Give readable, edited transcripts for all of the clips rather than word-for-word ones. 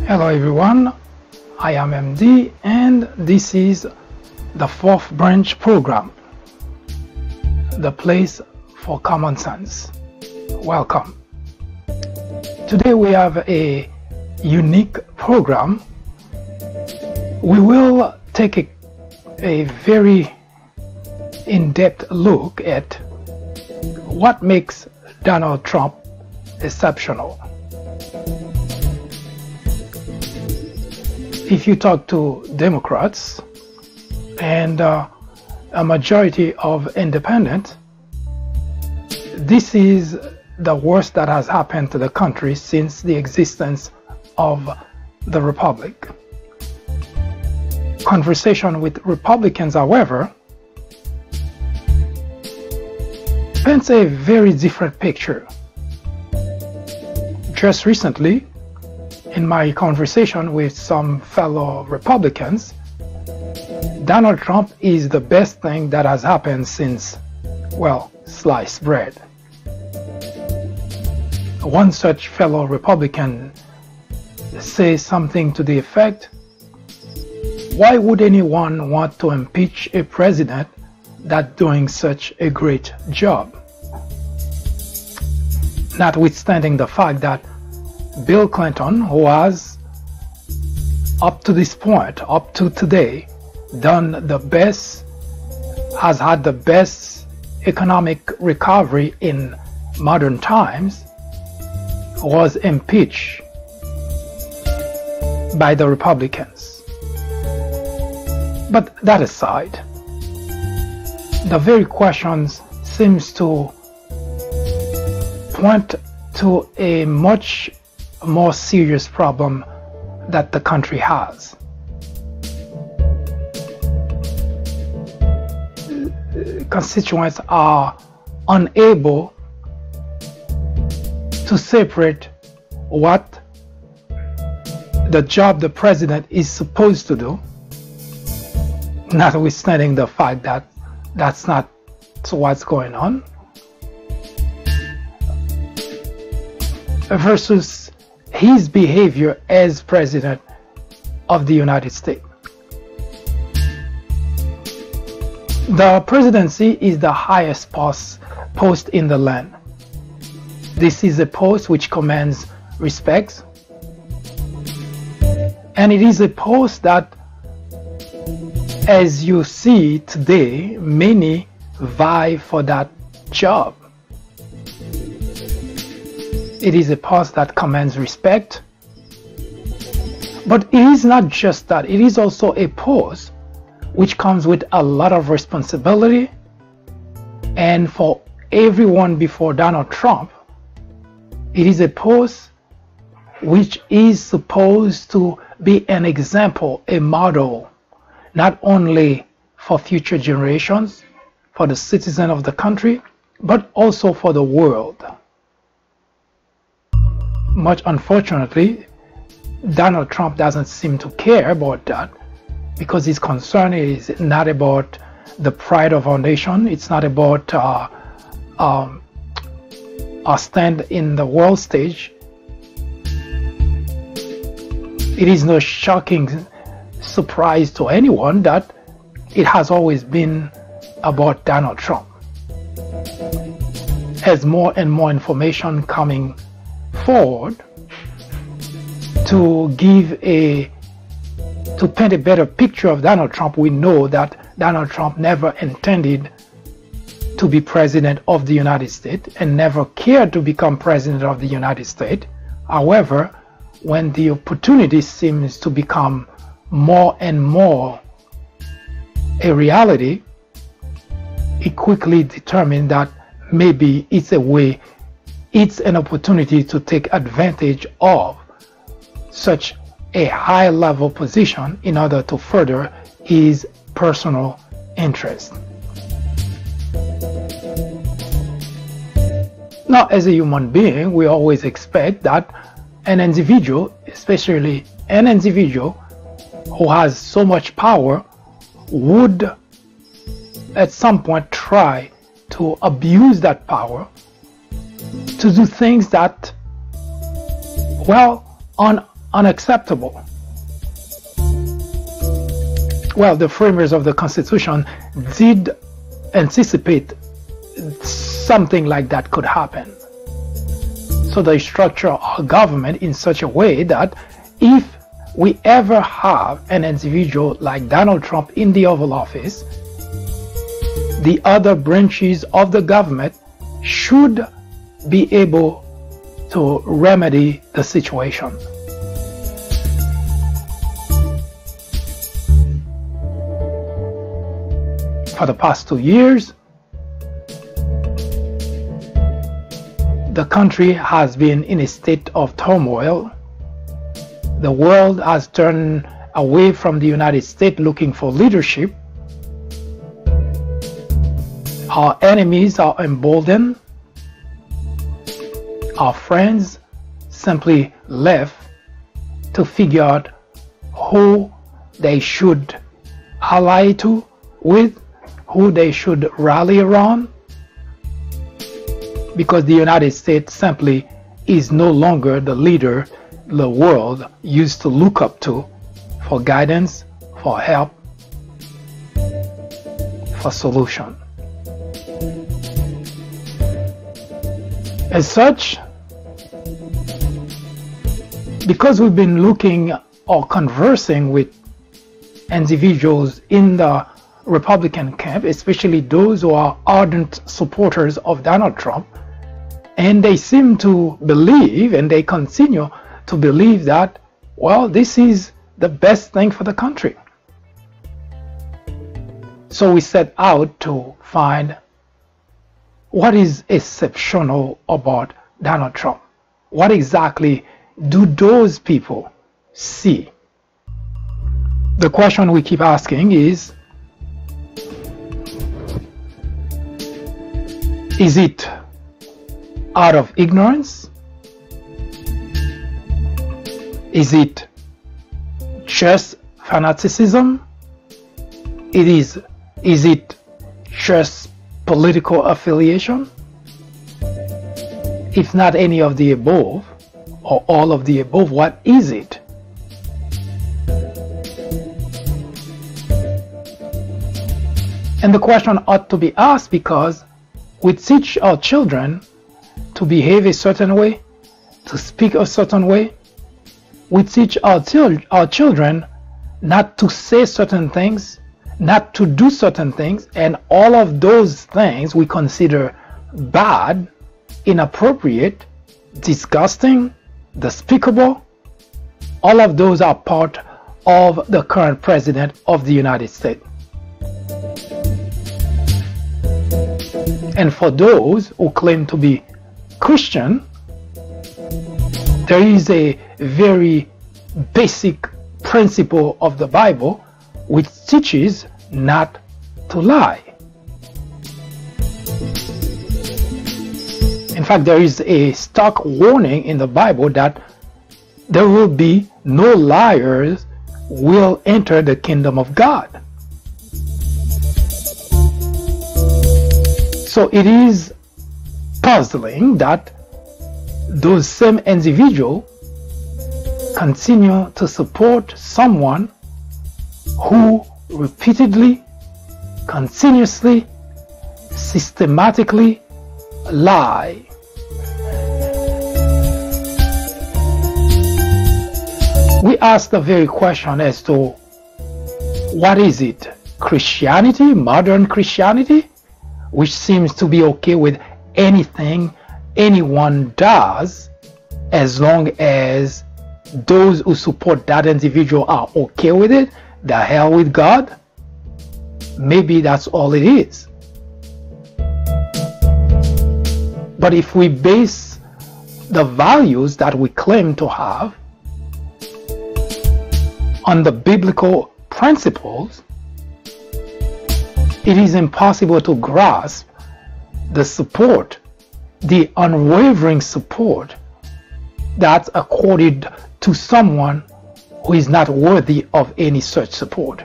Hello everyone, I am MD and this is the fourth branch program, the place for common sense. Welcome. Today we have a unique program. We will take a very in-depth look at what makes Donald Trump exceptional. If you talk to Democrats and a majority of independents, this is the worst that has happened to the country since the existence of the Republic. Conversation with Republicans, however, paints a very different picture. Just recently, in my conversation with some fellow Republicans, Donald Trump is the best thing that has happened since, well, sliced bread. One such fellow Republican says something to the effect, why would anyone want to impeach a president that's doing such a great job? Notwithstanding the fact that Bill Clinton, who has up to this point, up to today, done the best, has had the best economic recovery in modern times, was impeached by the Republicans. But that aside, the very questions seems to point to a much more serious problem that the country has. Constituents are unable to separate what the job the president is supposed to do, notwithstanding the fact that that's not what's going on, versus his behavior as President of the United States. The presidency is the highest post in the land. This is a post which commands respect, and it is a post that, as you see today, many vie for that job. It is a post that commands respect, but it is not just that. It is also a post which comes with a lot of responsibility, and for everyone before Donald Trump, it is a post which is supposed to be an example, a model, not only for future generations, for the citizens of the country, but also for the world. Much unfortunately, Donald Trump doesn't seem to care about that, because his concern is not about the pride of our nation. It's not about our stand in the world stage. It is no shocking surprise to anyone that it has always been about Donald Trump. As more and more information coming forward to paint a better picture of Donald Trump, we know that Donald Trump never intended to be president of the United States and never cared to become president of the United States. However, when the opportunity seems to become more and more a reality, he quickly determined that maybe it's an opportunity to take advantage of such a high level position in order to further his personal interest. Now, as a human being, we always expect that an individual, especially an individual who has so much power, would at some point try to abuse that power to do things that, well, on unacceptable. Well, the framers of the Constitution did anticipate something like that could happen. So they structure our government in such a way that if we ever have an individual like Donald Trump in the Oval Office, the other branches of the government should be able to remedy the situation. For the past 2 years, the country has been in a state of turmoil. The world has turned away from the United States looking for leadership. Our enemies are emboldened. Our friends simply left to figure out who they should ally with, who they should rally around, because the United States simply is no longer the leader the world used to look up to for guidance, for help, for solution. As such, because we've been looking or conversing with individuals in the Republican camp, especially those who are ardent supporters of Donald Trump, and they seem to believe, and they continue to believe that, well, this is the best thing for the country. So we set out to find what is exceptional about Donald Trump. What exactly do those people see? The question we keep asking is it out of ignorance? Is it just fanaticism? Is it just political affiliation? If not any of the above, or all of the above, what is it? And the question ought to be asked because we teach our children to behave a certain way, to speak a certain way. We teach our children not to say certain things, not to do certain things, and all of those things we consider bad, inappropriate, disgusting, despicable. All of those are part of the current president of the United States. And for those who claim to be Christian, there is a very basic principle of the Bible which teaches not to lie. In fact, there is a stark warning in the Bible that there will be no liars will enter the kingdom of God. So it is puzzling that those same individuals continue to support someone who repeatedly, continuously, systematically lie. We ask the very question as to what is it? Christianity, modern Christianity, which seems to be okay with anything anyone does as long as those who support that individual are okay with it. The hell with God? Maybe that's all it is. But if we base the values that we claim to have on the biblical principles, it is impossible to grasp the support, the unwavering support that's accorded to someone who is not worthy of any such support.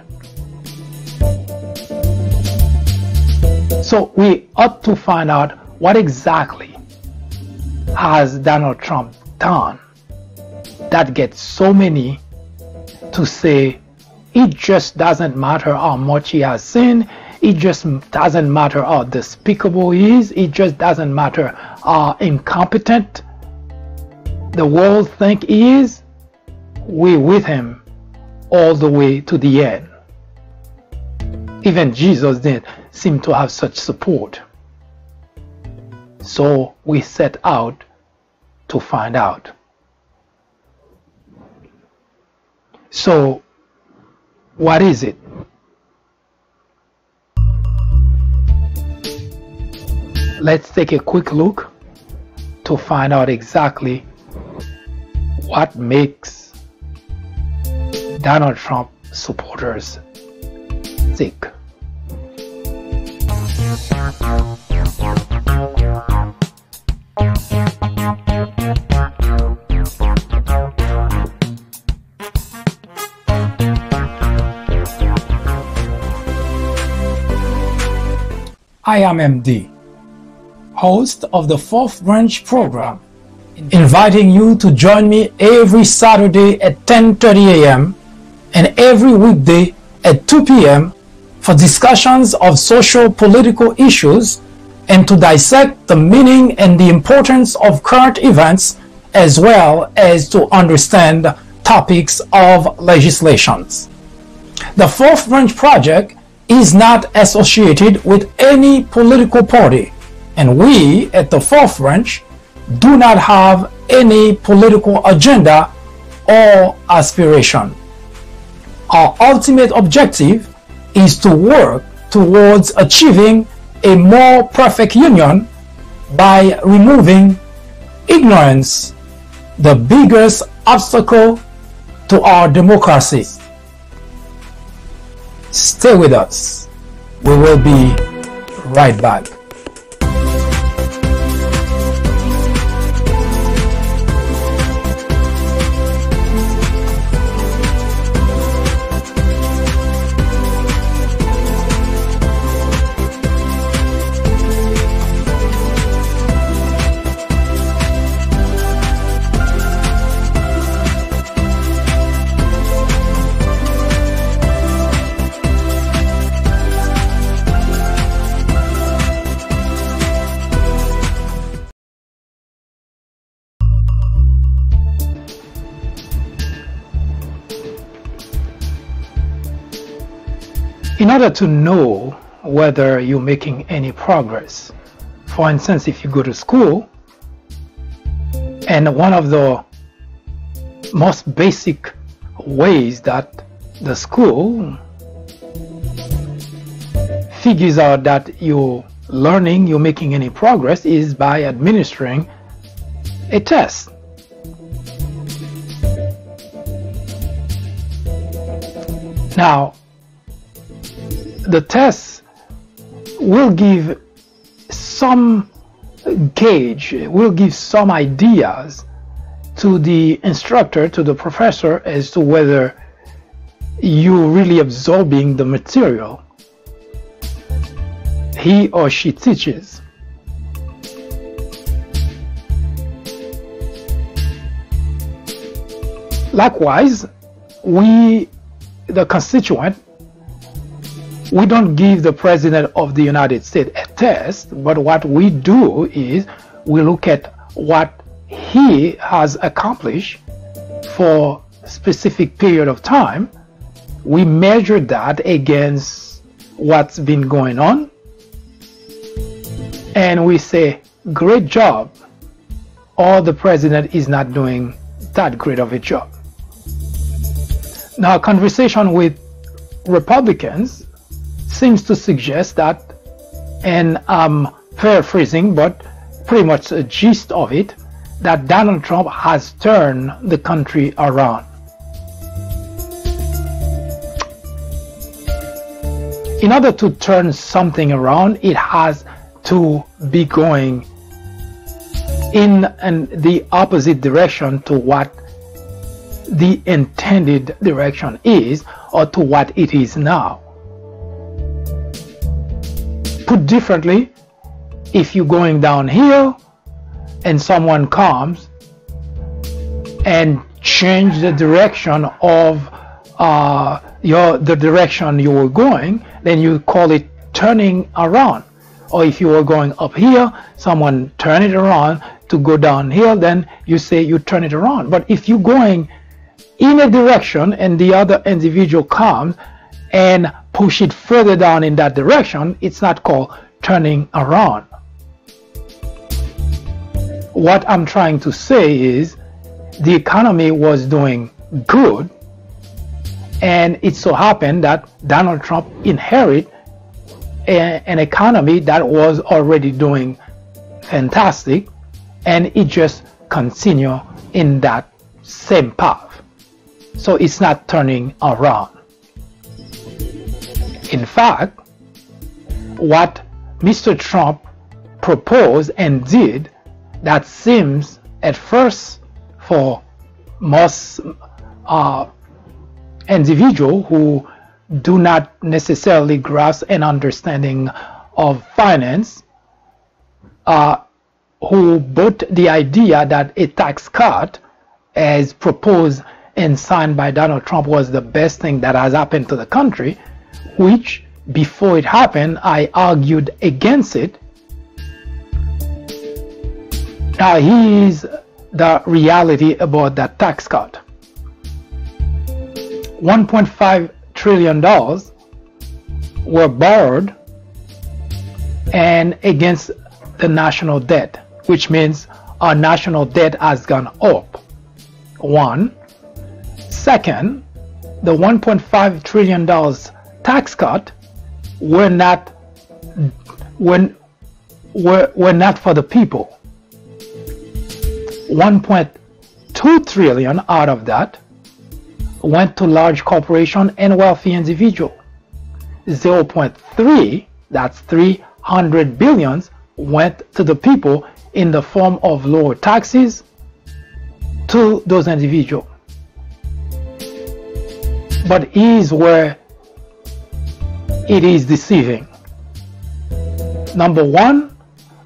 So we ought to find out what exactly has Donald Trump done that gets so many to say it just doesn't matter how much he has sinned, it just doesn't matter how despicable he is, it just doesn't matter how incompetent the world think he is, we're with him all the way to the end. Even Jesus didn't seem to have such support. So we set out to find out. So what is it? Let's take a quick look to find out exactly what makes Donald Trump supporters sick. I am MD, host of the Fourth Branch program, inviting you to join me every Saturday at 10:30 a.m. and every weekday at 2 p.m. for discussions of social political issues and to dissect the meaning and the importance of current events, as well as to understand topics of legislations. The Fourth Branch Project is not associated with any political party, and we at the Fourth Branch do not have any political agenda or aspiration. Our ultimate objective is to work towards achieving a more perfect union by removing ignorance, the biggest obstacle to our democracy. Stay with us. We will be right back. In order to know whether you're making any progress, for instance, if you go to school and one of the most basic ways that the school figures out that you're learning, you're making any progress, is by administering a test. Now, the test will give some gauge, will give some ideas to the instructor, to the professor, as to whether you're really absorbing the material he or she teaches. Likewise, we, the constituent, we don't give the President of the United States a test, but what we do is we look at what he has accomplished for a specific period of time. We measure that against what's been going on, and we say, great job, or the President is not doing that great of a job. Now, conversation with Republicans seems to suggest that, and I'm paraphrasing, but pretty much the gist of it, that Donald Trump has turned the country around. In order to turn something around, it has to be going in the opposite direction to what the intended direction is, or to what it is now. Put differently, if you're going downhill and someone comes and change the direction of the direction you were going, then you call it turning around. Or if you were going up here, someone turn it around to go downhill, then you say you turn it around. But if you're going in a direction and the other individual comes and push it further down in that direction, it's not called turning around. What I'm trying to say is the economy was doing good, and it so happened that Donald Trump inherited an economy that was already doing fantastic, and it just continued in that same path. So it's not turning around. In fact, what Mr. Trump proposed and did, that seems at first for most individuals who do not necessarily grasp an understanding of finance, who bought the idea that a tax cut as proposed and signed by Donald Trump was the best thing that has happened to the country, which before it happened I argued against it. Now here's the reality about that tax cut. $1.5 trillion were borrowed and against the national debt, which means our national debt has gone up. One. Second, the $1.5 trillion tax cut were not for the people. 1.2 trillion out of that went to large corporation and wealthy individual. 0.3, that's 300 billions, went to the people in the form of lower taxes to those individuals. But here's where it is deceiving. Number one,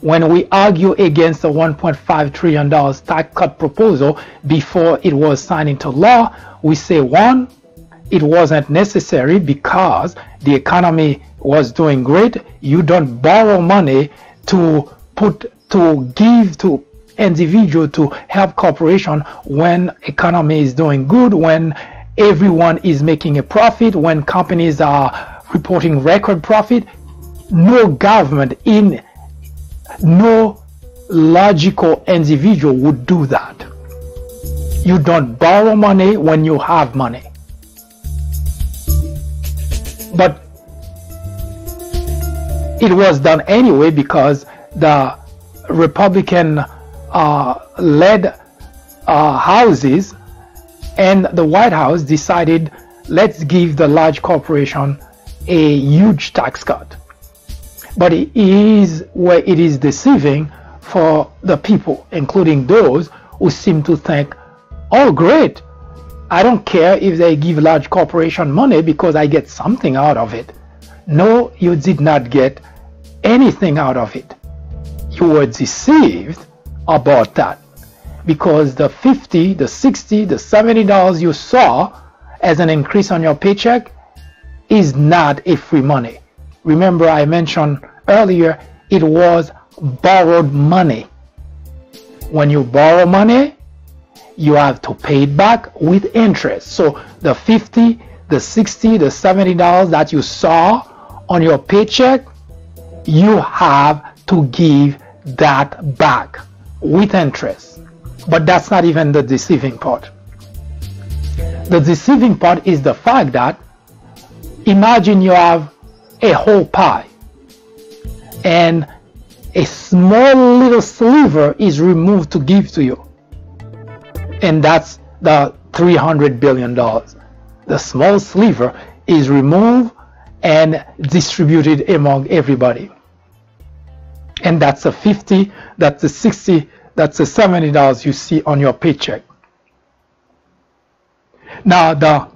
when we argue against the $1.5 trillion tax cut proposal before it was signed into law, we say, one, it wasn't necessary because the economy was doing great. You don't borrow money to give to individual to help corporation when economy is doing good, when everyone is making a profit, when companies are reporting record profit. No government, in no logical individual would do that. You don't borrow money when you have money. But it was done anyway because the Republican led houses and the White House decided, let's give the large corporation a huge tax cut. But it is where it is deceiving for the people, including those who seem to think, oh great, I don't care if they give large corporation money because I get something out of it. No, you did not get anything out of it. You were deceived about that, because the $50, the $60, the $70 you saw as an increase on your paycheck is not a free money. Remember, I mentioned earlier, it was borrowed money. When you borrow money, you have to pay it back with interest. So the $50, the $60, the $70 that you saw on your paycheck, you have to give that back with interest. But that's not even the deceiving part. The deceiving part is the fact that imagine you have a whole pie and a small little sliver is removed to give to you, and that's the $300 billion. The small sliver is removed and distributed among everybody, and that's the $50, that's the $60, that's the $70 you see on your paycheck. Now the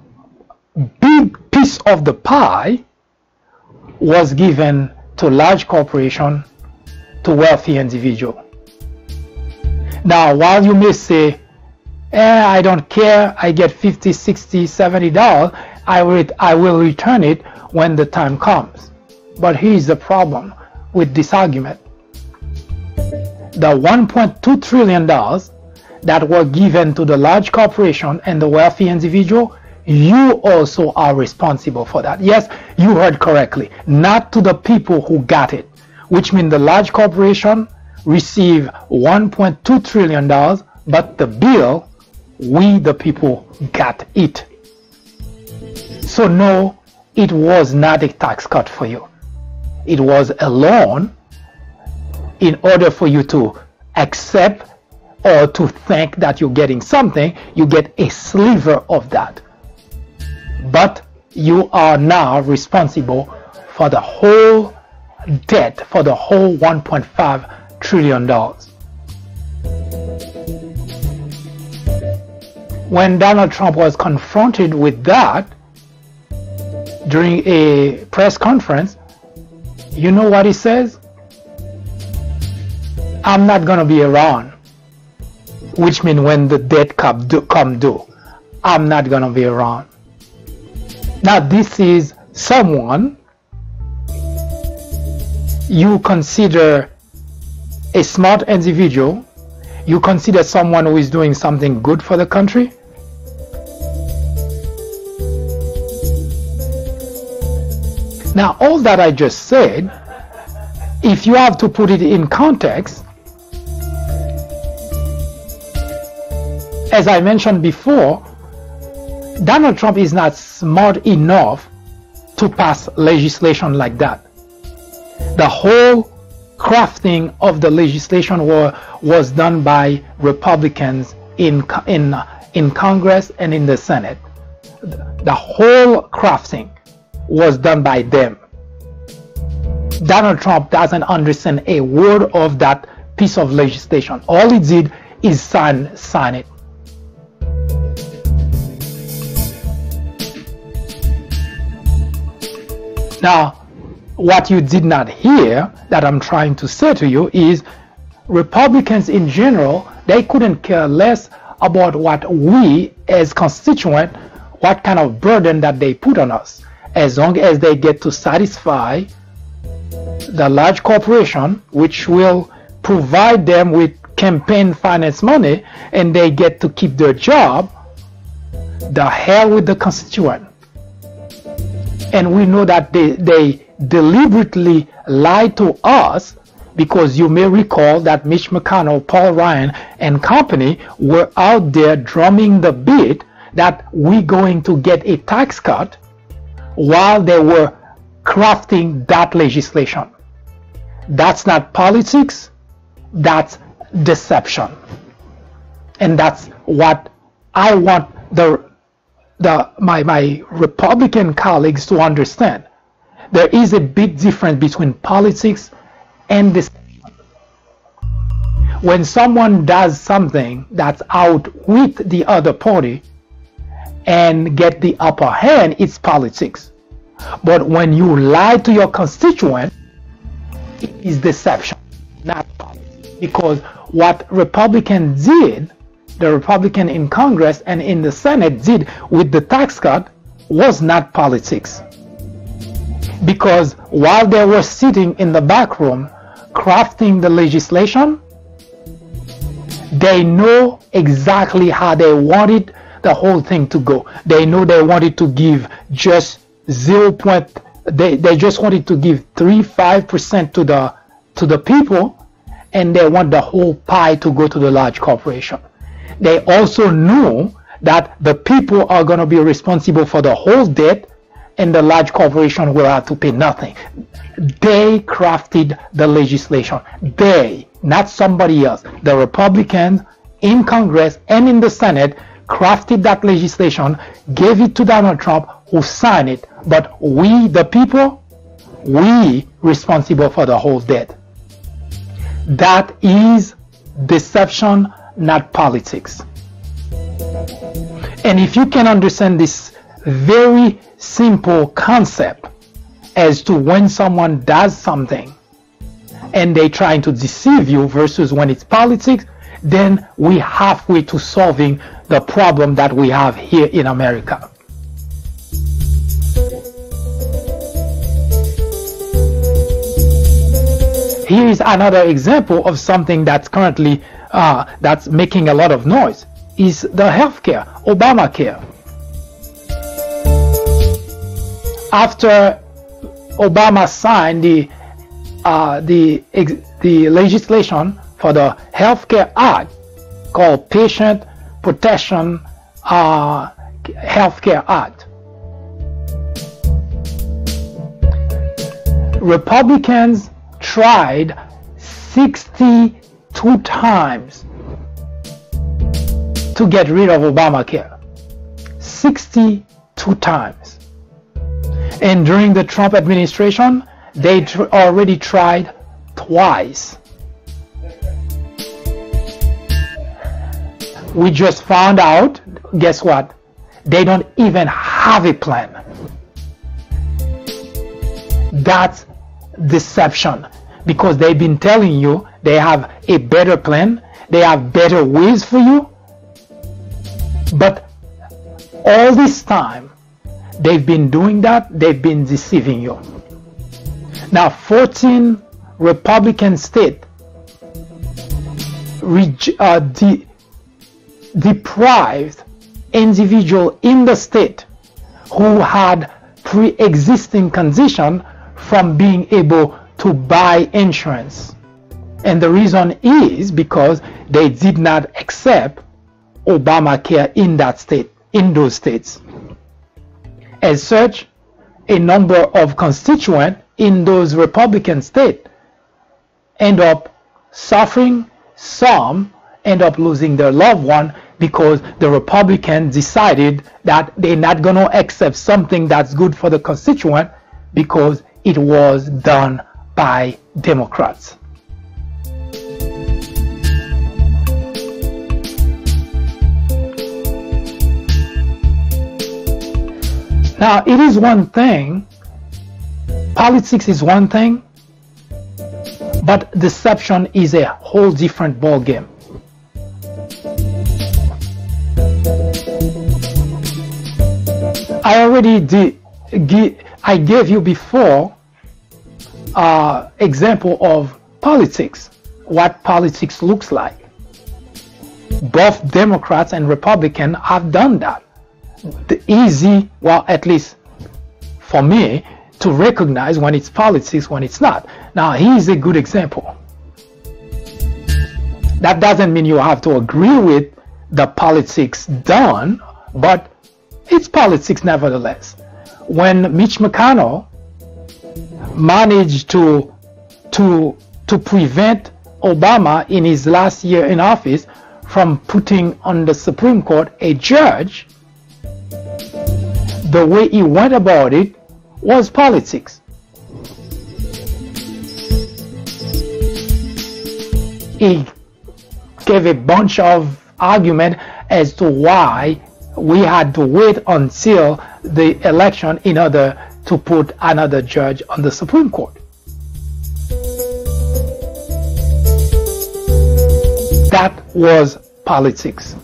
big piece of the pie was given to large corporation, to wealthy individual. Now while you may say I don't care, I get 50, 60, 70 dollars, I will return it when the time comes. But here's the problem with this argument. The $1.2 trillion that were given to the large corporation and the wealthy individual, you also are responsible for that. Yes, you heard correctly. Not to the people who got it, which means the large corporation receive $1.2 trillion, but the bill, we the people got it. So no, it was not a tax cut for you. It was a loan in order for you to accept or to think that you're getting something. You get a sliver of that. But you are now responsible for the whole debt, for the whole $1.5 trillion. When Donald Trump was confronted with that during a press conference, you know what he says? I'm not going to be around. Which means when the debt come due, I'm not going to be around. Now this is someone you consider a smart individual, you consider someone who is doing something good for the country. Now all that I just said, if you have to put it in context, as I mentioned before, Donald Trump is not smart enough to pass legislation like that. The whole crafting of the legislation was done by Republicans in Congress and in the Senate. The whole crafting was done by them. Donald Trump doesn't understand a word of that piece of legislation. All he did is sign it. Now, what you did not hear that I'm trying to say to you is Republicans in general, they couldn't care less about what we as constituents, what kind of burden that they put on us, as long as they get to satisfy the large corporation, which will provide them with campaign finance money, and they get to keep their job. The hell with the constituent. And we know that they deliberately lied to us, because you may recall that Mitch McConnell, Paul Ryan, and company were out there drumming the beat that we're going to get a tax cut while they were crafting that legislation. That's not politics, that's deception. And that's what I want my Republican colleagues to understand. There is a big difference between politics and deception. When someone does something that's out with the other party and get the upper hand, it's politics. But when you lie to your constituent, it is deception, not politics. Because what Republicans did, the Republican in Congress and in the Senate did with the tax cut, was not politics. Because while they were sitting in the back room crafting the legislation, they know exactly how they wanted the whole thing to go. They know they wanted to give just they just wanted to give 3-5% to the people, and they want the whole pie to go to the large corporation. They also knew that the people are going to be responsible for the whole debt, and the large corporation will have to pay nothing. They crafted the legislation. They, not somebody else. The Republicans in Congress and in the Senate crafted that legislation, gave it to Donald Trump, who signed it. But we, the people, we responsible for the whole debt. That is deception, not politics. And if you can understand this very simple concept as to when someone does something and they're trying to deceive you versus when it's politics, then we're halfway to solving the problem that we have here in America. Here is another example of something that's currently that's making a lot of noise, is the healthcare, Obamacare. After Obama signed the legislation for the Healthcare Act called Patient Protection Healthcare Act, Republicans tried 62 times to get rid of Obamacare. 62 times. And during the Trump administration, they already tried twice. We just found out, guess what? They don't even have a plan. That's deception, because they've been telling you they have a better plan, they have better ways for you, but all this time they've been doing that, they've been deceiving you. Now 14 Republican states deprived individuals in the state who had pre-existing condition from being able to buy insurance. And the reason is because they did not accept Obamacare in that state, in those states. As such, a number of constituents in those Republican states end up suffering. Some end up losing their loved one because the Republicans decided that they're not going to accept something that's good for the constituent because it was done by Democrats. Now, it is one thing, politics is one thing, but deception is a whole different ballgame. I gave you before example of politics, what politics looks like. Both Democrats and Republicans have done that. The easy, well, at least for me, to recognize when it's politics, when it's not. Now, here's a good example. That doesn't mean you have to agree with the politics done, but it's politics nevertheless. When Mitch McConnell managed to prevent Obama in his last year in office from putting on the Supreme Court a judge, the way he went about it was politics. He gave a bunch of argument as to why we had to wait until the election in order to put another judge on the Supreme Court. That was politics.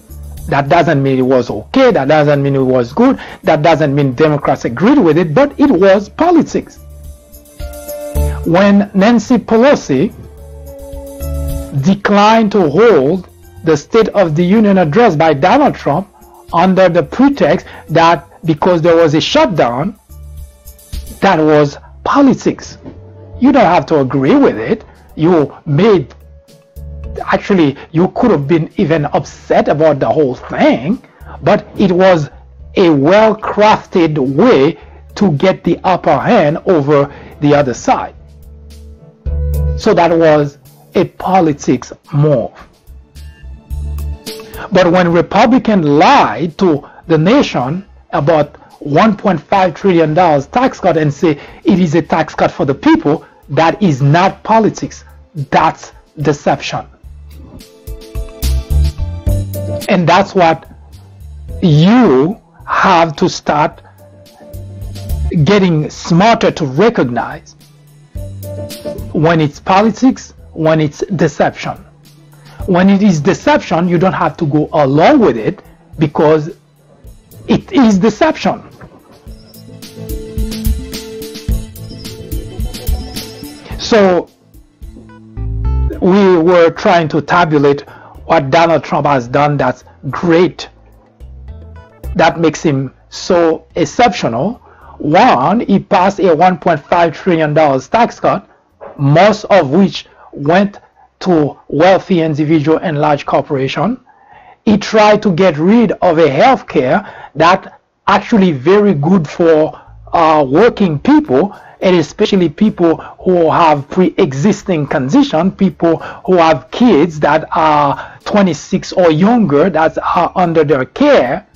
That doesn't mean it was okay, that doesn't mean it was good, that doesn't mean Democrats agreed with it, but it was politics. When Nancy Pelosi declined to hold the State of the Union address by Donald Trump under the pretext that because there was a shutdown, that was politics. You don't have to agree with it. Actually, you could have been even upset about the whole thing, but it was a well-crafted way to get the upper hand over the other side. So that was a politics move. But when Republicans lied to the nation about $1.5 trillion tax cut and say it is a tax cut for the people, that is not politics. That's deception. And that's what you have to start getting smarter to recognize when it's politics, when it's deception. When it is deception, you don't have to go along with it. because it is deception. So we were trying to tabulate what Donald Trump has done that's great, that makes him so exceptional. One, he passed a $1.5 trillion tax cut, most of which went to wealthy individuals and large corporations. He tried to get rid of a health care that actually very good for working people, and especially people who have pre-existing condition, people who have kids that are 26 or younger that are under their care.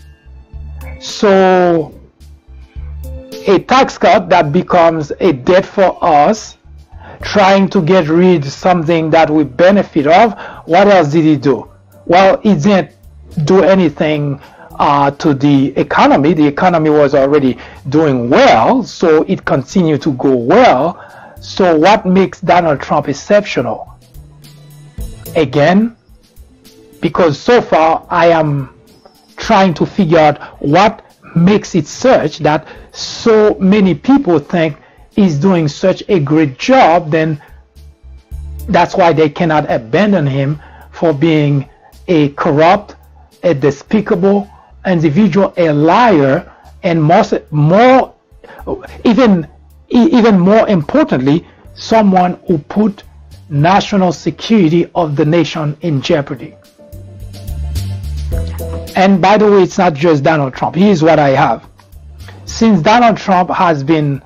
So a tax cut that becomes a debt for us, trying to get rid of something that we benefit of. What else did he do? Well, he didn't do anything to the economy. The economy was already doing well, so it continued to go well. So what makes Donald Trump exceptional? Again, because so far I am trying to figure out what makes it such that so many people think he's doing such a great job, then that's why they cannot abandon him for being a corrupt, a despicable individual, a liar, and even more importantly, someone who put national security of the nation in jeopardy. And by the way, it's not just Donald Trump. Here's what I have. Since Donald Trump has been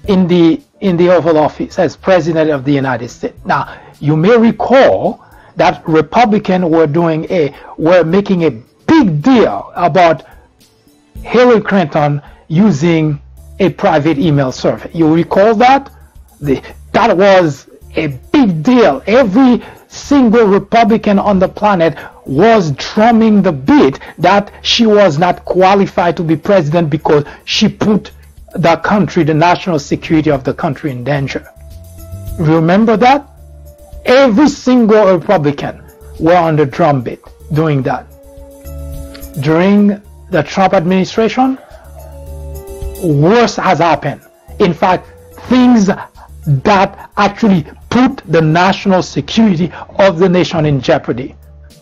in the Oval Office as President of the United States. Now, you may recall that Republicans were making a big deal about Hillary Clinton using a private email server. You recall that? That was a big deal. Every single Republican on the planet was drumming the beat that she was not qualified to be president because she put the country, the national security of the country, in danger. Remember that? Every single Republican were on the drumbeat doing that. During the Trump administration, worse has happened. In fact, things that actually put the national security of the nation in jeopardy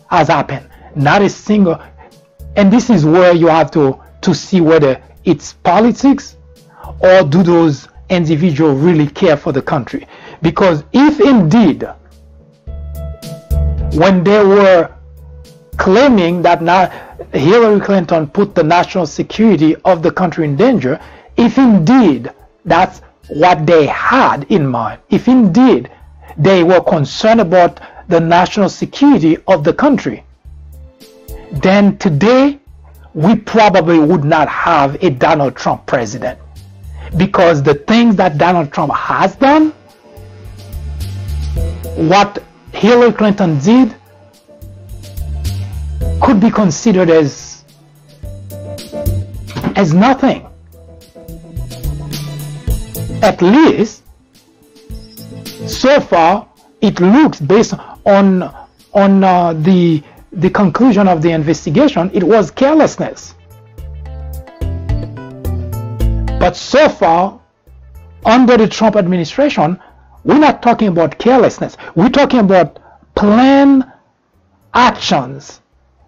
has happened. Not a single, and this is where you have to see whether it's politics or do those individuals really care for the country. Because if indeed, when they were claiming that Hillary Clinton put the national security of the country in danger, if indeed that's what they had in mind, if indeed they were concerned about the national security of the country, then today we probably would not have a Donald Trump president. Because the things that Donald Trump has done, what Hillary Clinton did, could be considered as nothing. At least, so far, it looks, based on the conclusion of the investigation, it was carelessness. But so far, under the Trump administration, we're not talking about carelessness. We're talking about planned actions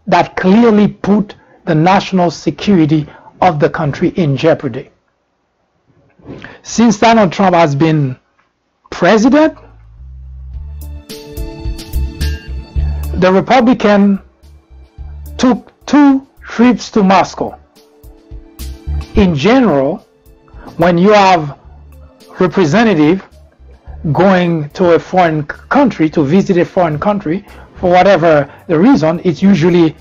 that clearly put the national security of the country in jeopardy. Since Donald Trump has been president, the Republican took 2 trips to Moscow. In general, when you have representative going to a foreign country, to visit a foreign country, for whatever the reason, it's usually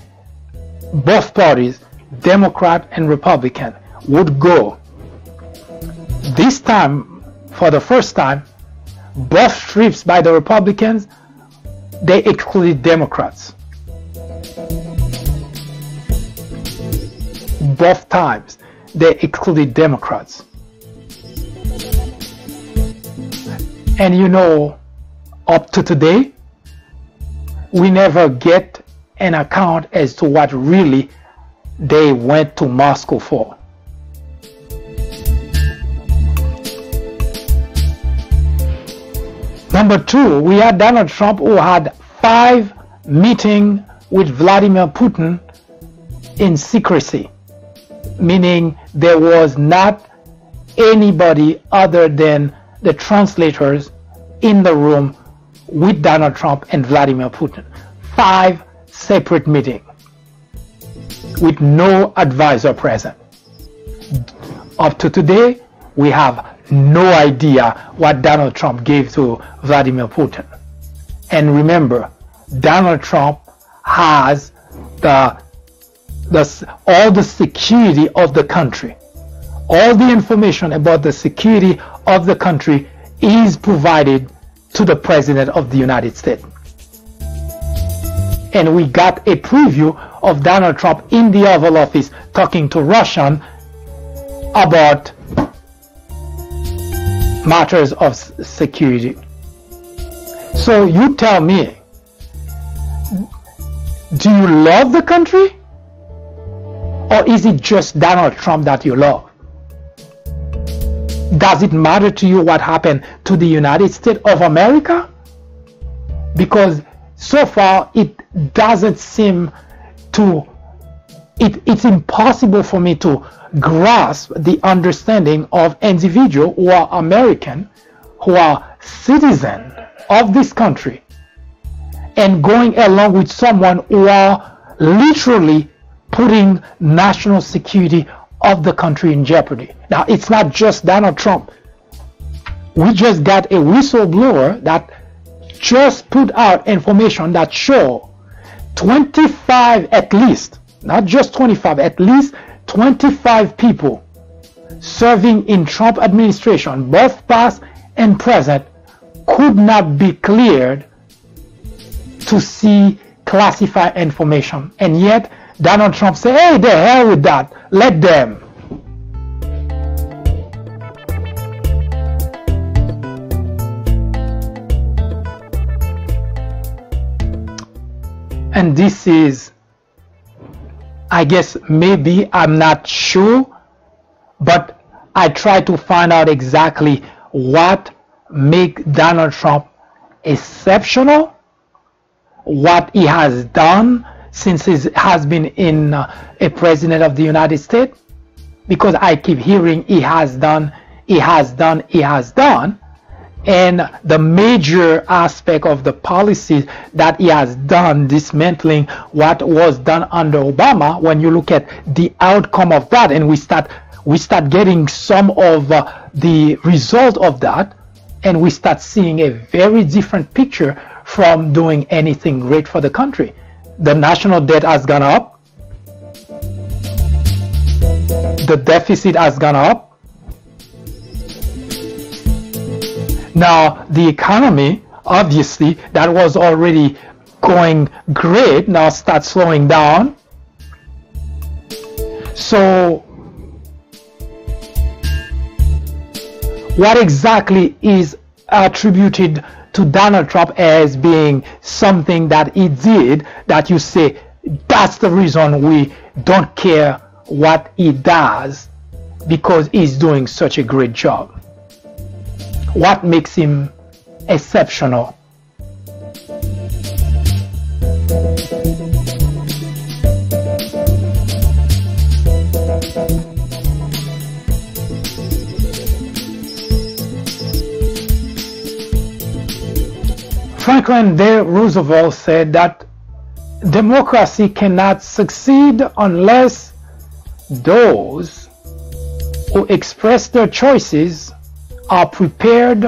both parties, Democrat and Republican, would go. This time, for the first time, both trips by the Republicans, they excluded Democrats. Both times, they excluded Democrats. And you know, up to today, we never get an account as to what really they went to Moscow for. Number two, we had Donald Trump, who had 5 meetings with Vladimir Putin in secrecy, meaning there was not anybody other than the translators in the room with Donald Trump and Vladimir Putin. 5 separate meetings with no advisor present. Up to today, we have no idea what Donald Trump gave to Vladimir Putin. And remember, Donald Trump has all the security of the country. All the information about the security of the country is provided to the President of the United States. And we got a preview of Donald Trump in the Oval Office talking to Russian about matters of security. So you tell me, do you love the country? Or is it just Donald Trump that you love? Does it matter to you what happened to the United States of America? Because so far it doesn't seem to, it's impossible for me to grasp the understanding of individuals who are American, who are citizens of this country, and going along with someone who are literally putting national security of the country in jeopardy. Now, it's not just Donald Trump. We just got a whistleblower that just put out information that show 25 at least, not just 25, at least 25 people serving in Trump administration, both past and present, could not be cleared to see classified information. And yet Donald Trump said, hey, the hell with that, let them. And this is, I guess, maybe, I'm not sure, but I try to find out exactly what makes Donald Trump exceptional, what he has done since he has been in a president of the United States, because I keep hearing he has done, he has done, he has done. And the major aspect of the policies that he has done, dismantling what was done under Obama, when you look at the outcome of that, and we start getting some of the result of that, and we start seeing a very different picture from doing anything great for the country. The national debt has gone up. The deficit has gone up. Now, the economy, obviously, that was already going great, now starts slowing down. So, what exactly is attributed to Donald Trump as being something that he did that you say, that's the reason we don't care what he does, because he's doing such a great job? What makes him exceptional? Franklin D. Roosevelt said that democracy cannot succeed unless those who express their choices are prepared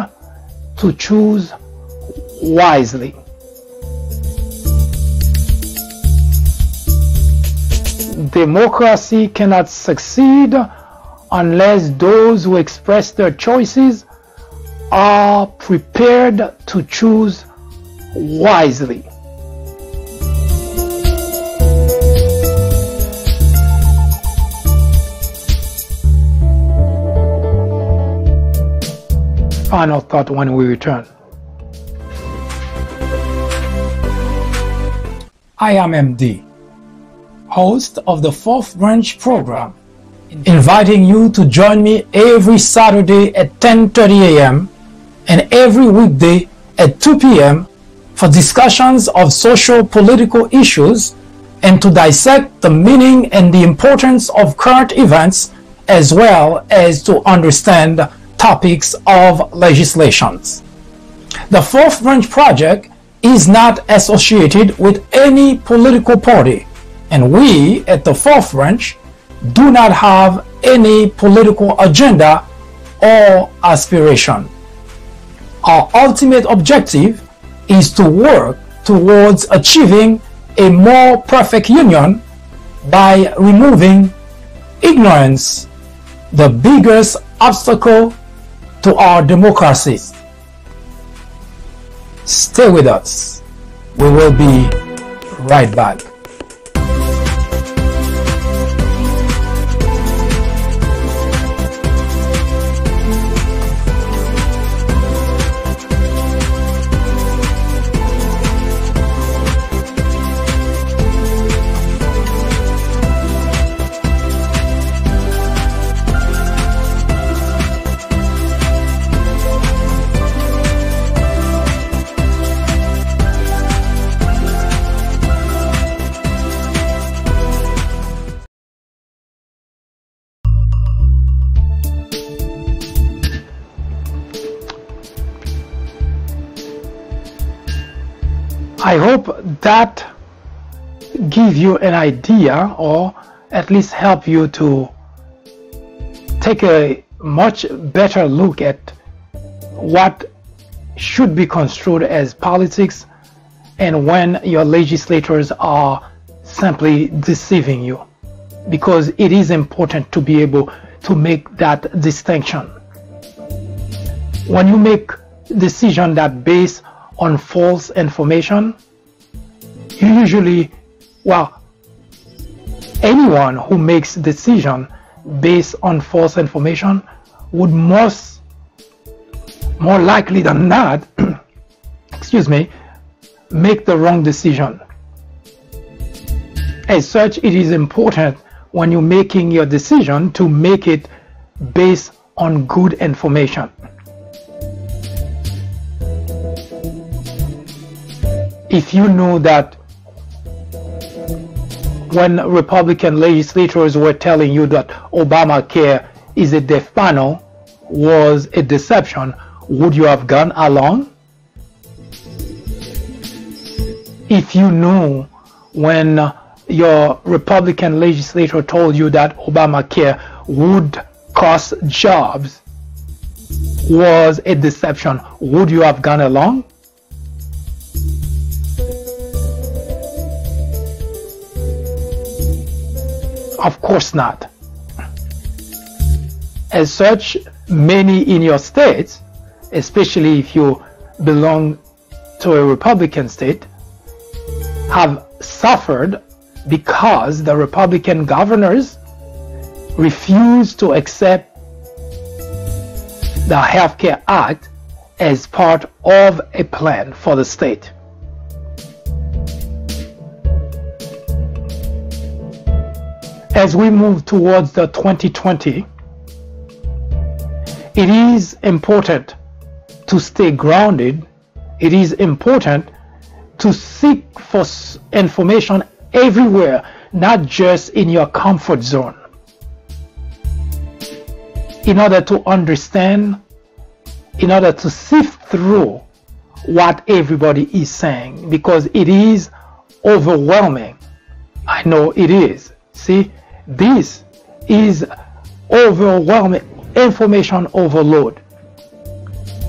to choose wisely. Democracy cannot succeed unless those who express their choices are prepared to choose wisely. Final thought when we return. I am MD, host of the Fourth Branch program, inviting you to join me every Saturday at 10:30 a.m. and every weekday at 2 p.m. for discussions of social political issues and to dissect the meaning and the importance of current events, as well as to understand topics of legislations. The Fourth Branch Project is not associated with any political party, and we at the Fourth Branch do not have any political agenda or aspiration. Our ultimate objective is to work towards achieving a more perfect union by removing ignorance, the biggest obstacle to our democracy. Stay with us. We will be right back. I hope that give you an idea, or at least help you to take a much better look at what should be construed as politics and when your legislators are simply deceiving you, because it is important to be able to make that distinction. When you make decisions that base on false information, you usually, well, anyone who makes decision based on false information would more likely than not excuse me, make the wrong decision. As such, it is important when you're making your decision to make it based on good information. If you know that when Republican legislators were telling you that Obamacare is a death panel was a deception, would you have gone along? If you know when your Republican legislator told you that Obamacare would cost jobs was a deception, would you have gone along? Of course not. As such, many in your states, especially if you belong to a Republican state, have suffered because the Republican governors refused to accept the Healthcare Act as part of a plan for the state. As we move towards the 2020, it is important to stay grounded. It is important to seek for information everywhere, not just in your comfort zone, in order to understand, in order to sift through what everybody is saying, because it is overwhelming. I know it is. See, this is overwhelming information overload.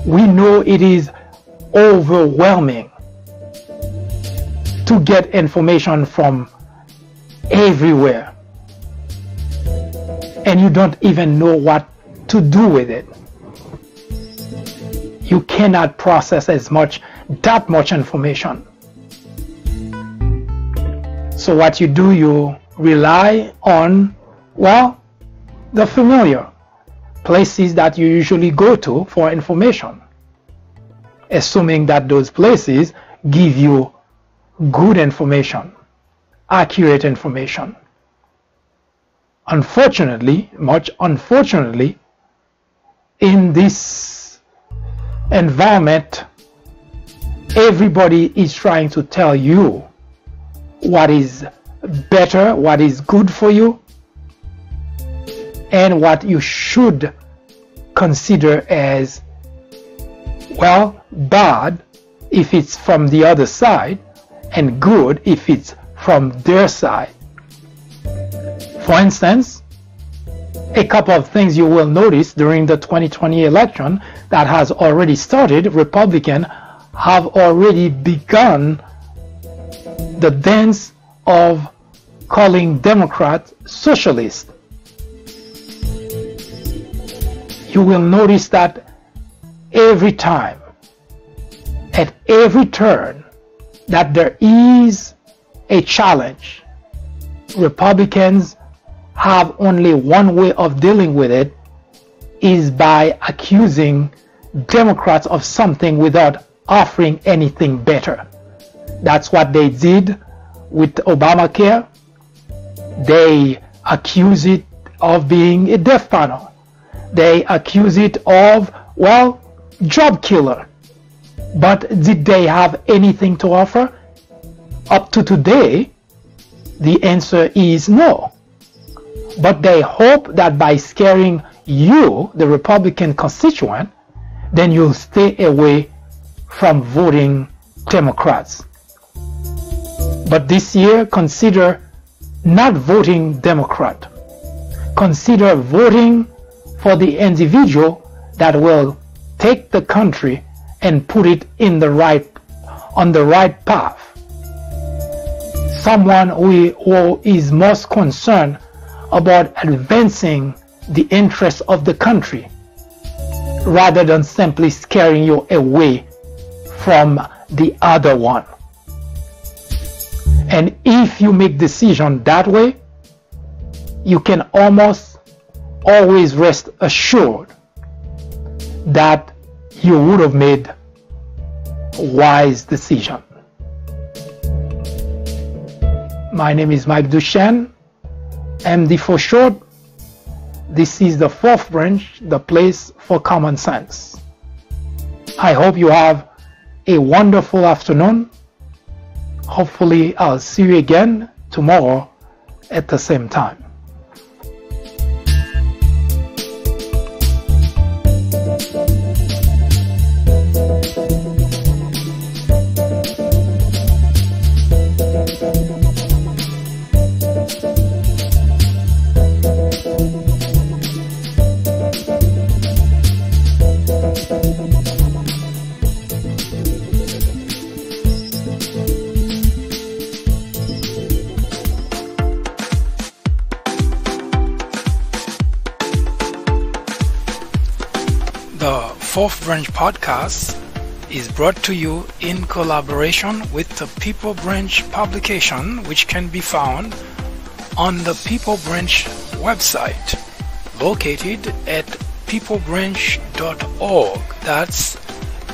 We know it is overwhelming to get information from everywhere, and you don't even know what to do with it. You cannot process that much information. So what you do, you rely on, well, the familiar places that you usually go to for information, assuming that those places give you good information. accurate information. Unfortunately, much unfortunately, in this environment, everybody is trying to tell you what is better, what is good for you, and what you should consider as, well, bad if it's from the other side, and good if it's from their side. For instance, a couple of things you will notice during the 2020 election that has already started. Republicans have already begun the dance of calling Democrats socialists. You will notice that every time, at every turn, that there is a challenge, Republicans have only one way of dealing with it, is by accusing Democrats of something without offering anything better. That's what they did with Obamacare. They accuse it of being a death panel. They accuse it of, well, job killer. But did they have anything to offer? Up to today, the answer is no. But they hope that by scaring you, the Republican constituent, then you'll stay away from voting Democrats. But this year, consider not voting Democrat. Consider voting for the individual that will take the country and put it on the right path. Someone who is most concerned about advancing the interests of the country, rather than simply scaring you away from the other one. And if you make decision that way, you can almost always rest assured that you would have made a wise decision. My name is Mike Duchesne, MD for short. This is the fourth branch, the place for common sense. I hope you have a wonderful afternoon. Hopefully I'll see you again tomorrow at the same time. The Fourth Branch podcast is brought to you in collaboration with the People Branch publication, which can be found on the People Branch website, located at peoplebranch.org. That's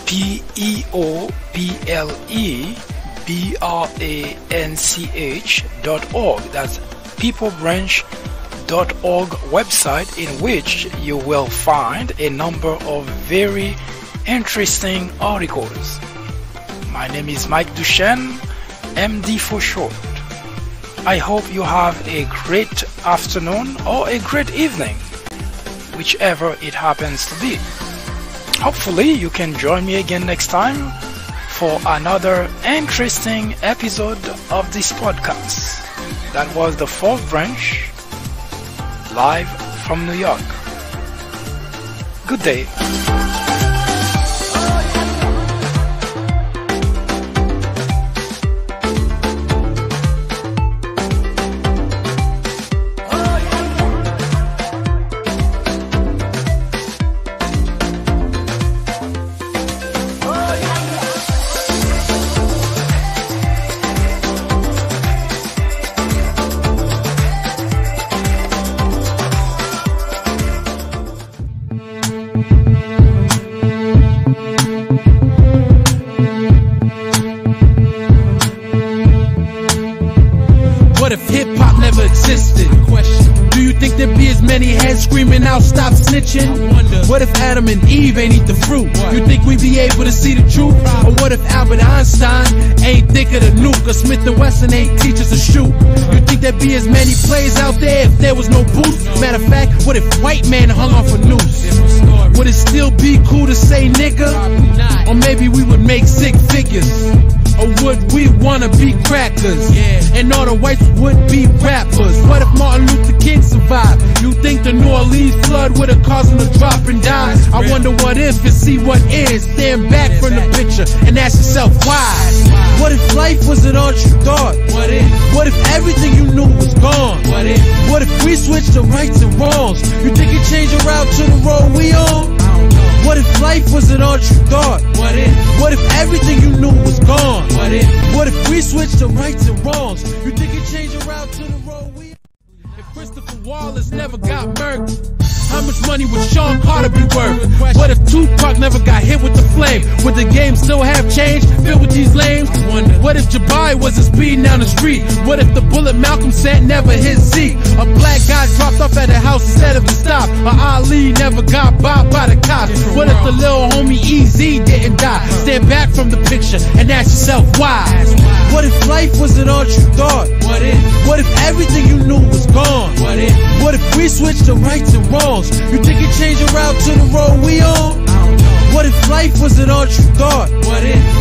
peoplebranch.org. That's peoplebranch.org website, in which you will find a number of very interesting articles. My name is Mike Duchesne, MD for short. I hope you have a great afternoon or a great evening, whichever it happens to be. Hopefully you can join me again next time for another interesting episode of this podcast. That was the Fourth Branch, live from New York. Good day. screaming out, stop snitching? What if Adam and Eve ain't eat the fruit? You think we'd be able to see the truth? Or what if Albert Einstein ain't think of the nuke? Or Smith & Wesson ain't teach us to shoot? You think there'd be as many plays out there if there was no booth? Matter of fact, what if white man hung off a noose? Would it still be cool to say nigga? Or maybe we would make six figures? Or would we wanna be crackers? And all the whites would be rappers. What if Martin Luther King survived? You think the New Orleans flood would've caused him to drop and die? I wonder what if and see what is. Stand back from the picture and ask yourself why. What if life was an all you thought? What if everything you knew was gone? What if we switched to rights and wrongs? You think you'd change your route to the road we on? What if life wasn't all you thought? What if everything you knew was gone? What if we switched to rights and wrongs? You think you'd change your route to the road we on? If Christopher Wallace never got murked, how much money would Sean Carter be worth? What if Tupac never got hit with the flame? Would the game still have change filled with these lames? What if Jabari wasn't speeding down the street? What if the bullet Malcolm sent never hit Zeke? A black guy dropped off at a house instead of a stop? Or Ali never got bobbed by the cops? What if the little homie Easy didn't die? Stand back from the picture and ask yourself why. What if life wasn't all you thought? What if everything you knew was gone? What if we switched to rights and wrongs? You think you'd change your route to the road we on? What if life wasn't all you thought?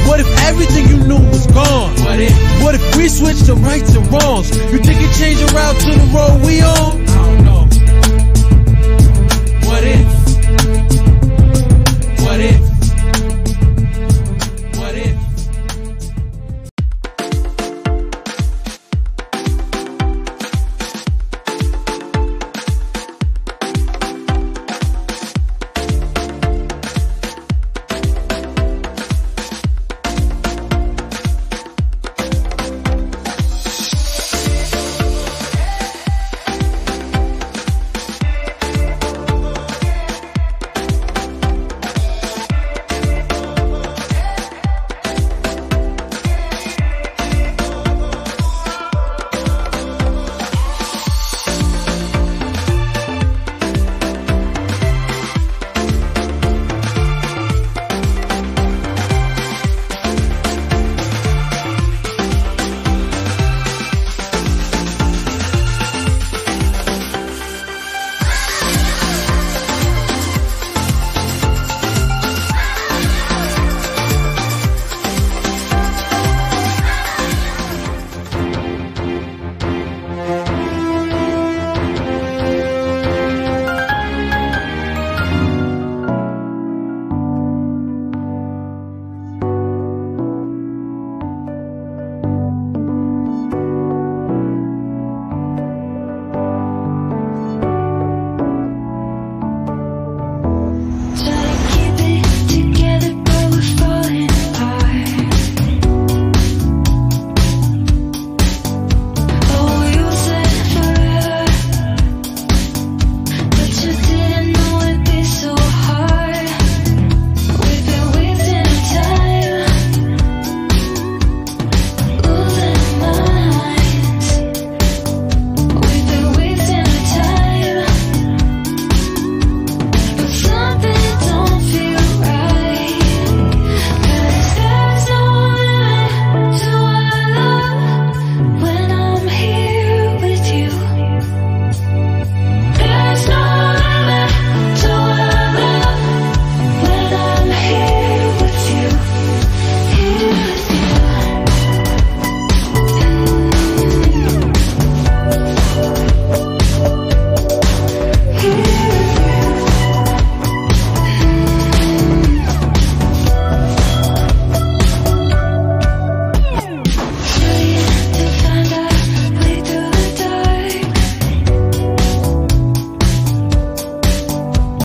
What if everything you knew was gone? What if we switched to rights and wrongs? You think you'd change your route to the road we on?